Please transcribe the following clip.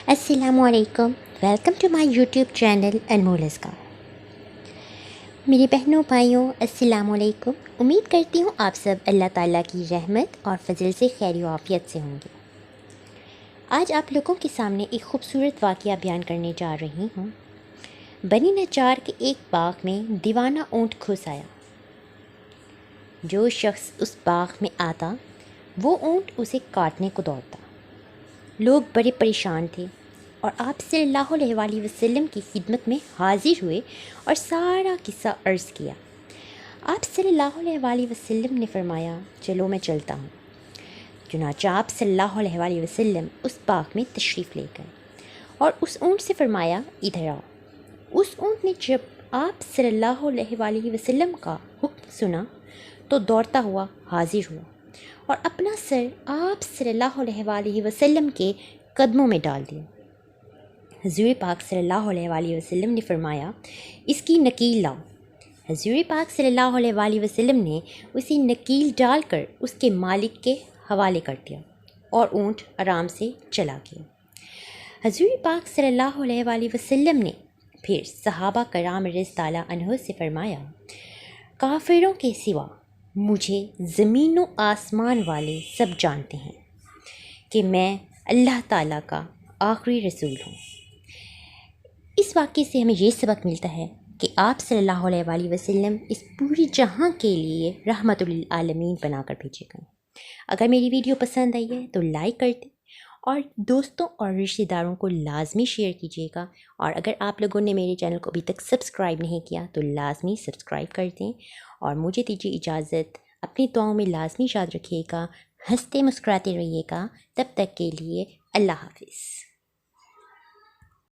السلام علیکم، welcome to my YouTube channel Anmol Oscar. میری بہنوں بھائیوں، السلام علیکم۔ امید کرتی ہوں آپ سب اللہ تعالیٰ کی رحمت اور فضل سے خیر و عافیت سے ہوں گے۔ آج آپ لوگوں کے سامنے ایک خوبصورت واقعہ بیان کرنے جا رہی ہوں۔ بنی نجار کے ایک باغ میں دیوانہ اونٹ گھس آیا۔ جو شخص اس باغ میں آتا وہ اونٹ اسے کاٹنے کو دوڑتا۔ لوگ بڑے پریشان تھے اور آپ صلی اللہ علیہ وآلہ وسلم کی خدمت میں حاضر ہوئے اور سارا قصہ عرض کیا۔ آپ صلی اللہ علیہ وآلہ وسلم نے فرمایا، چلو میں چلتا ہوں۔ چنانچہ آپ صلی اللہ علیہ وآلہ وسلم اس باغ میں تشریف لے گئے اور اس اونٹ سے فرمایا، ادھر آؤ۔ اس اونٹ نے جب آپ صلی اللہ علیہ وآلہ وسلم کا حکم سنا تو دوڑتا ہوا حاضر ہوا اور اپنا سر آپ صلی اللہ علیہ وآلہ وسلم کے قدموں میں ڈال دیا۔ حضور پاک صلی اللہ علیہ وآلہ وسلم نے فرمایا، اس کی نکیل لاؤ۔ حضور پاک صلی اللہ علیہ وآلہ وسلم نے اسی نکیل ڈال کر اس کے مالک کے حوالے کر دیا اور اونٹ آرام سے چلا گیا۔ حضور پاک صلی اللہ علیہ وآلہ وسلم نے پھر صحابہ کرام رضی اللہ عنہ سے فرمایا، کافروں کے سوا مجھے زمین و آسمان والے سب جانتے ہیں کہ میں اللہ تعالیٰ کا آخری رسول ہوں۔ اس واقعے سے ہمیں یہ سبق ملتا ہے کہ آپ صلی اللہ علیہ وآلہ وسلم اس پوری جہاں کے لیے رحمت للعالمین بنا کر بھیجے گئے۔ اگر میری ویڈیو پسند آئی ہے تو لائک کر دیں اور دوستوں اور رشتہ داروں کو لازمی شیئر کیجیے گا، اور اگر آپ لوگوں نے میرے چینل کو ابھی تک سبسکرائب نہیں کیا تو لازمی سبسکرائب کر دیں، اور مجھے دیجیے اجازت۔ اپنی دعاؤں میں لازمی یاد رکھیے گا، ہنستے مسکراتے رہیے گا۔ تب تک کے لیے اللہ حافظ۔